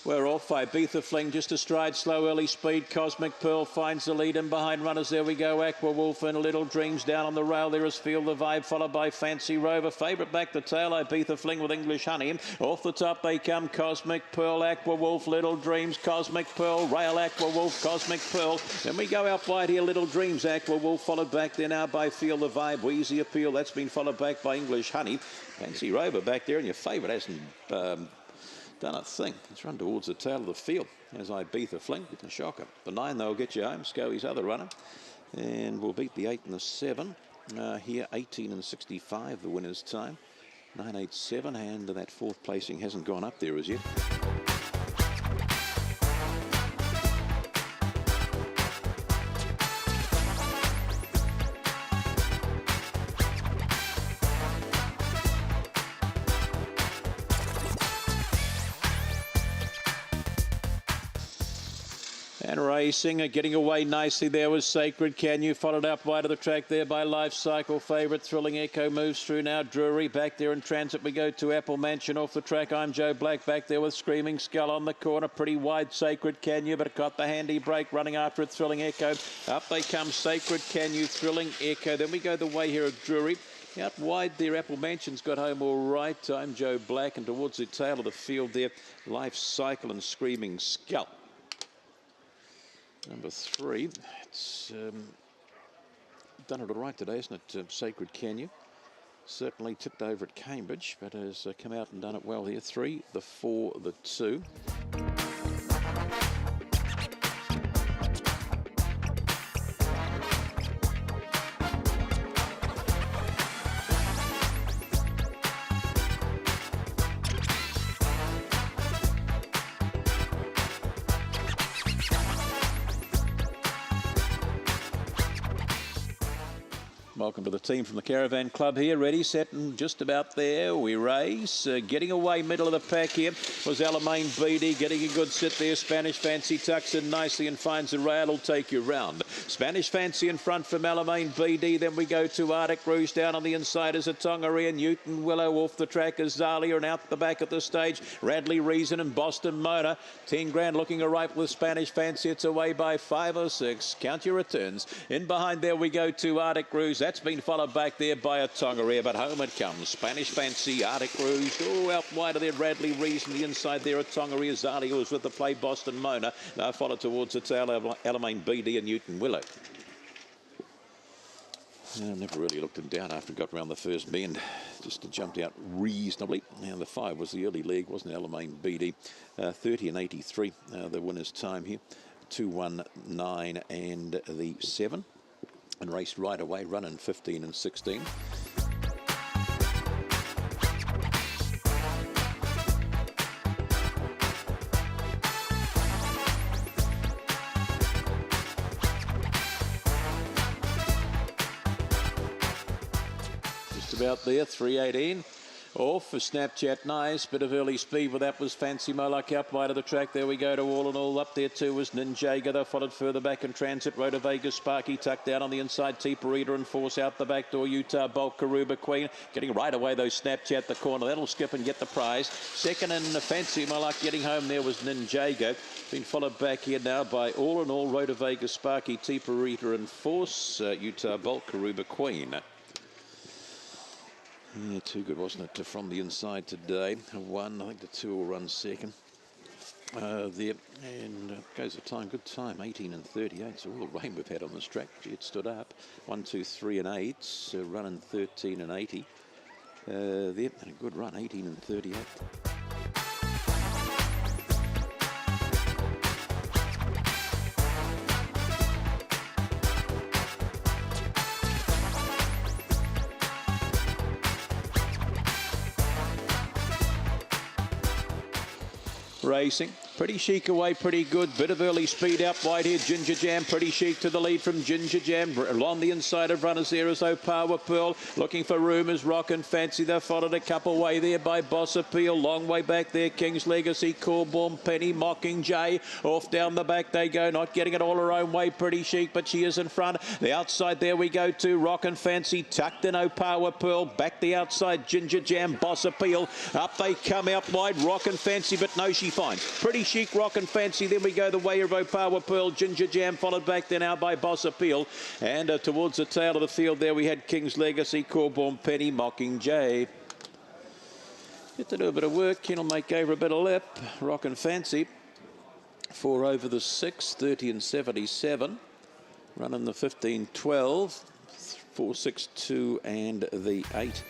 We're off. Ibiza Fling just astride, slow early speed. Cosmic Pearl finds the lead in behind runners. There we go. Aqua Wolf and Little Dreams down on the rail. There is Feel the Vibe, followed by Fancy Rover. Favourite back the tail. Ibiza Fling with English Honey. Off the top they come. Cosmic Pearl, Aqua Wolf, Little Dreams, Cosmic Pearl, Rail, Aqua Wolf, Cosmic Pearl. Then we go out wide here. Little Dreams, Aqua Wolf, followed back there now by Feel the Vibe. Wheezy Appeal. That's been followed back by English Honey. Fancy Rover back there, and your favourite hasn't done a thing. It's run towards the tail of the field as Ibiza Fling with the shocker. The 9 they'll get you home. Scoey's other runner, and we'll beat the 8 and the 7 here. 18 and 65 the winner's time. 987, and that fourth placing hasn't gone up there as yet. And racing, getting away nicely there was Sacred Can You, followed up wide of the track there by Life Cycle. Favourite Thrilling Echo moves through now. Drury back there in transit. We go to Apple Mansion off the track. I'm Joe Black back there with Screaming Skull on the corner. Pretty wide Sacred Can You, but it got the handy break running after it. Thrilling Echo. Up they come. Sacred Can You, Thrilling Echo. Then we go the way here of Drury. Out wide there, Apple Mansion's got home all right. I'm Joe Black, and towards the tail of the field there, Life Cycle and Screaming Skull. Number 3, it's done it all right today, isn't it? Sacred Can You. Certainly tipped over at Cambridge, but has come out and done it well here. 3, the 4, the 2. Welcome to the team from the Caravan Club here. Ready, set, and just about there. We race. Getting away middle of the pack here was Alamein BD. Getting a good sit there. Spanish Fancy tucks in nicely and finds the rail. Will take you round. Spanish Fancy in front from Alamein BD. Then we go to Arctic Rouge down on the inside as a Tongaree, and Newton Willow off the track as Zalia, and out the back at the stage Radley Reason and Boston Mona. 10 grand looking all right with Spanish Fancy. It's away by 5 or 6. Count your returns. In behind there we go to Arctic Rouge. That's been followed back there by a Tongaree, but home it comes. Spanish Fancy, Arctic Rouge. Oh, out wide of there, Radley Reason. The inside there, a Tongaree. Zalia was with the play, Boston Mona. Now followed towards the tail, Alamein BD and Newton Willow. Never really looked him down after he got around the first bend. Just jumped out reasonably. Now the 5 was the early leg, wasn't it? Alamein BD. 30 and 83, the winner's time here. 2-1-9 and the 7. And raced right away, running 15 and 16. Just about there, 3:18. Off for Snapchat, nice bit of early speed, but that was Fancy Moloch up wide of the track. There we go to All in All. Up there too was Ninjago. They followed further back in transit. Rhoda Vegas, Sparky tucked down on the inside. Teeper and Force out the back door. Utah Bulk, Karuba Queen getting right away though. Snapchat the corner. That'll skip and get the prize. Second in Fancy Moloch getting home there was Ninjago. Been followed back here now by All in All, Rhoda Vegas, Sparky, Teeper and Force, Utah Bulk, Karuba Queen. Yeah, too good, wasn't it, from the inside today. 1, I think the 2 will run second. There, and goes the time, good time, 18 and 38. So all the rain we've had on this track, gee, it stood up. 1, 2, 3 and 8, running 13 and 80. There, and a good run, 18 and 38. Racing. Pretty Chic away, pretty good. Bit of early speed out wide here. Ginger Jam, Pretty Chic to the lead from Ginger Jam. Along the inside of runners there is Power Pearl. Looking for room is Rockin' Fancy. They're followed a couple way there by Boss Appeal. Long way back there, King's Legacy, Corborn, Penny, Mockingjay. Off down the back they go, not getting it all her own way. Pretty Chic, but she is in front. The outside there we go to Rockin' Fancy. Tucked in Power Pearl. Back the outside, Ginger Jam, Boss Appeal. Up they come out wide, Rockin' Fancy, but no, she finds Pretty Pretty Chic, Rockin' Fancy. Then we go the way of Opawa Pearl, Ginger Jam, followed back there now by Boss Appeal. And towards the tail of the field there we had King's Legacy, Corborn Penny, Mockingjay. Get to do a bit of work. Ken will make over a bit of lip. Rockin' Fancy. 4 over the 6, 30 and 77. Running the 15-12, 4-6-2 and the 8.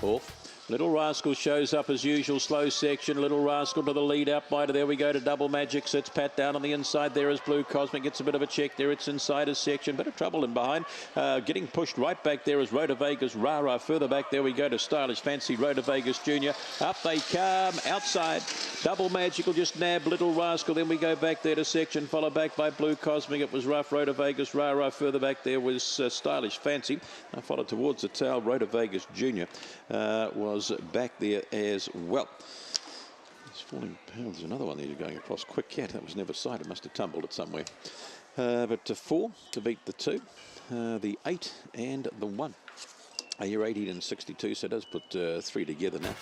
Off. Little Rascal shows up as usual, slow section. Little Rascal to the lead out by. There we go to Double Magic. Sits Pat down on the inside. There is Blue Cosmic. Gets a bit of a check there. It's inside his section. Bit of trouble in behind. Getting pushed right back there is Rhoda Vegas Rara. Further back there we go to Stylish Fancy Rhoda Vegas Jr. Up they come. Outside. Double Magic will just nab Little Rascal. Then we go back there to section. Followed back by Blue Cosmic. It was rough. Rhoda Vegas Rara. Further back there was Stylish Fancy. Followed towards the tail. Rhoda Vegas Jr. Was back there as well. It's falling pounds. Another one there going across. Quick Cat. That was never sighted. Must have tumbled it somewhere. But 4 to beat the 2, the 8 and the 1. You're 18 and 62, so it does put 3 together now.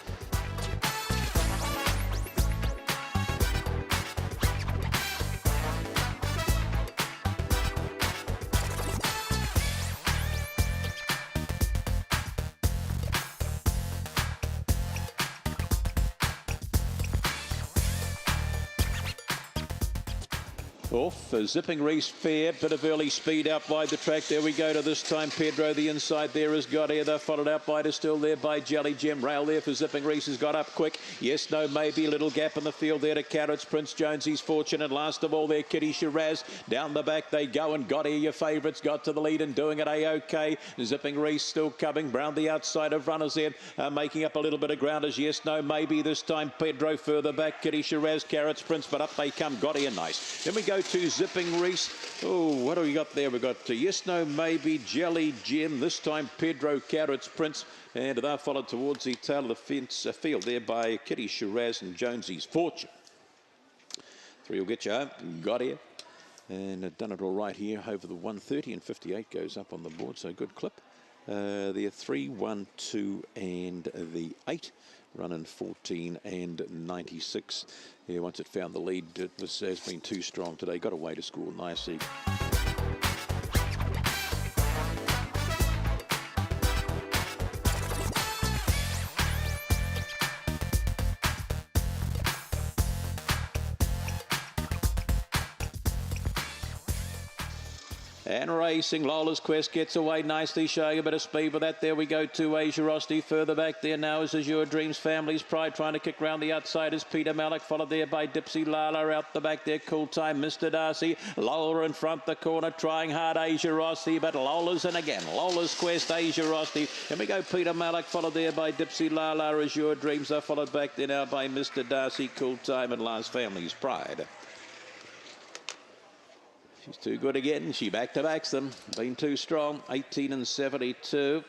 Off, Zipping Reese Fair, bit of early speed out wide the track. There we go to this time Pedro. The inside there has got Heather, followed out by still there by Jelly Gem. Rail there for Zipping Reese has got up quick. Yes, no, maybe. A little gap in the field there to Carrots, Prince Jonesy's Fortune. And last of all there, Kitty Shiraz. Down the back they go and got here. Your favourites got to the lead and doing it A-OK. Zipping Reese still coming. Brown the outside of runners there, making up a little bit of ground as yes, no, maybe. This time Pedro further back. Kitty Shiraz, Carrots, Prince, but up they come. Got here nice. Then we go to Zipping Reese. Oh, what do we got there? We've got yes, no, maybe, Jelly Gem. This time Pedro, Carrots, Prince. And they're followed towards the tail of the fence field there by Kitty Shiraz and Jonesy's Fortune. 3 will get you home. Got here. And done it all right here over the 130 and 58 goes up on the board. So good clip. There 3, 1, 2 and the 8. Running 14 and 96. Yeah, once it found the lead, it has been too strong today. Got away to score nicely. And racing, Lola's Quest gets away nicely, showing a bit of speed with that. There we go to Asia Rosti. Further back there now is Azure Dreams Family's Pride, trying to kick round the outside is Peter Malik, followed there by Dipsy Lala. Out the back there, Cool Time, Mr. Darcy. Lola in front the corner, trying hard, Asia Rosti, but Lola's in again. Lola's Quest, Asia Rosti. And we go Peter Malik, followed there by Dipsy Lala. Azure Dreams are followed back there now by Mr. Darcy, Cool Time, and Last Family's Pride. She's too good again. She back-to-backs them. Been too strong. 18 and 72.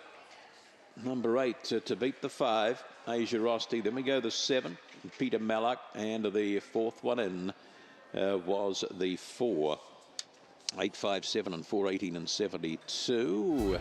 Number 8 to beat the 5. Asia Rosti. Then we go the 7. Peter Malak. And the 4th one in was the 4. 8, 5, 7 and 4. 18 and 72.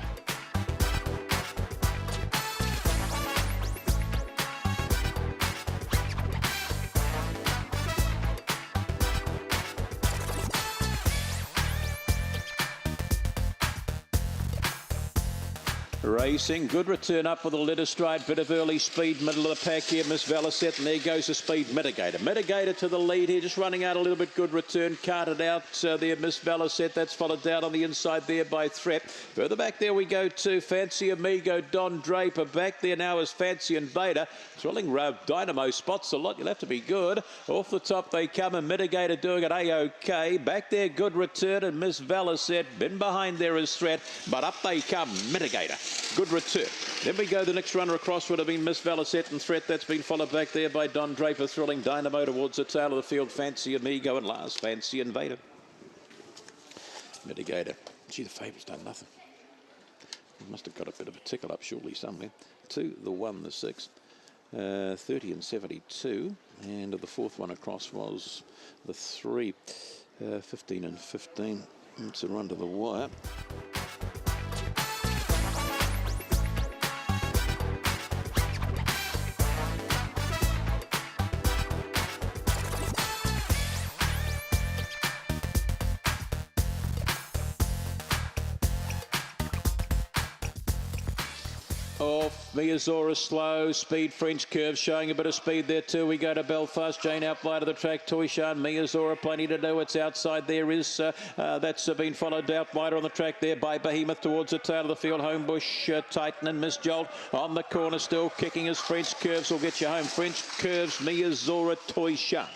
Racing, good return up with a letter stride, bit of early speed, middle of the pack here, Miss Valicette, and there goes the speed Mitigator. Mitigator to the lead here, just running out a little bit, good return, carted out there, Miss Valicette, that's followed down on the inside there by Threat. Further back there we go to Fancy Amigo, Don Draper, back there now is Fancy Invader. Thrilling Dynamo spots a lot, you'll have to be good. Off the top they come and Mitigator doing it A-OK. Back there, good return, and Miss Valicette, been behind there is Threat, but up they come, Mitigator. Good return. Then we go, the next runner across would have been Miss Valicette and Threat. That's been followed back there by Don Draper, Thrilling Dynamo towards the tail of the field. Fancy Amigo and last Fancy Invader. Mitigator. Gee, the favourite's done nothing. He must have got a bit of a tickle up surely somewhere. 2, the 1, the 6. 30 and 72, and the fourth one across was the 3, 15 and 15. It's a run to the wire. Off, Miazora slow, speed French curve showing a bit of speed there too. We go to Belfast, Jane out wide of the track, Toyshan, Miazora plenty to do. It's outside there is, that's been followed out wider on the track there by Behemoth towards the tail of the field. Homebush, Titan and Miss Jolt on the corner still kicking as French curves will get you home. French curves, Miazora, Toyshan.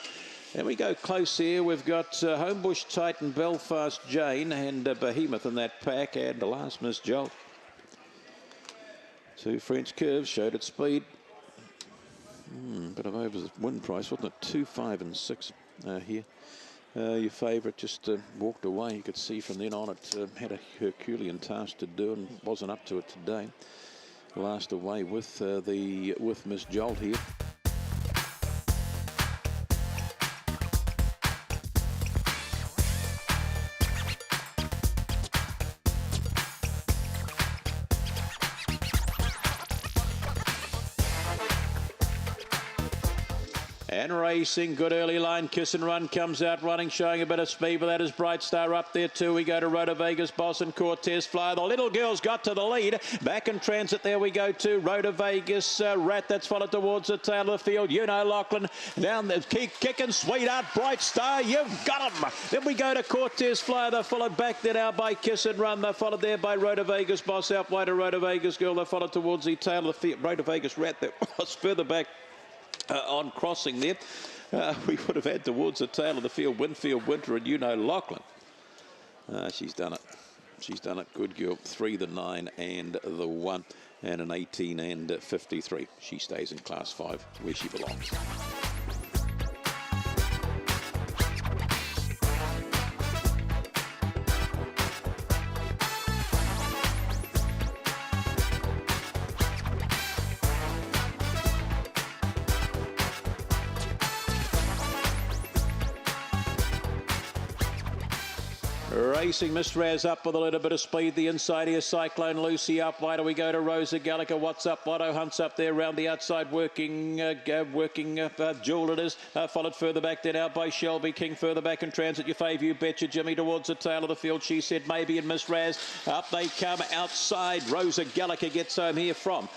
And we go close here. We've got Homebush, Titan, Belfast, Jane and Behemoth in that pack, and the last Miss Jolt. Two French curves showed its speed. Bit of over win price, wasn't it? 2, 5 and 6 here. Your favourite just walked away. You could see from then on it had a Herculean task to do and wasn't up to it today. Last away with Miss Jolt here. And racing, good early line, Kiss and Run comes out running, showing a bit of speed, but that is Bright Star up there too. We go to Rhoda Vegas, Boss and Cortez Flyer. The little girl's got to the lead. Back in transit, there we go to Rhoda Vegas, Rat that's followed towards the tail of the field. You know Lachlan, down the kicking, sweetheart, Bright Star, you've got him. Then we go to Cortez Flyer, they're followed back there now by Kiss and Run. They're followed there by Rhoda Vegas, Boss out wide of Rhoda Vegas Girl. They're followed towards the tail of the field. Rhoda Vegas Rat that was further back. On crossing there, we would have had towards the tail of the field Winfield Winter and you know Lachlan. She's done it. She's done it. Good girl. 3, the 9 and the 1 and an 18 and 53. She stays in class 5 where she belongs. Racing Miss Raz up with a little bit of speed. The inside here, Cyclone Lucy up wider. We go to Rosa Gallica. What's up? Watto Hunt's up there around the outside, working Jewel it is. Followed further back then out by Shelby King. Further back in transit, your fave, You Betcha Jimmy towards the tail of the field. She said maybe, and Miss Raz up they come outside. Rosa Gallica gets home here from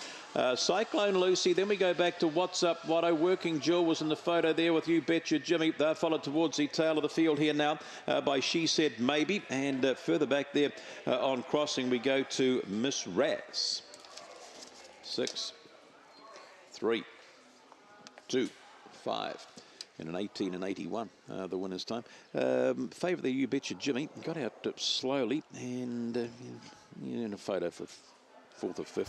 Cyclone Lucy. Then we go back to What's Up Watto. Working Jewel was in the photo there with You Betcha Jimmy. They're followed towards the tail of the field here now by She Said Maybe. And further back there on crossing we go to Miss Raz. 6, 3, 2, 5. And an 18 and 81, the winner's time. Favour there, You Betcha Jimmy. Got out slowly and in a photo for 4th or 5th.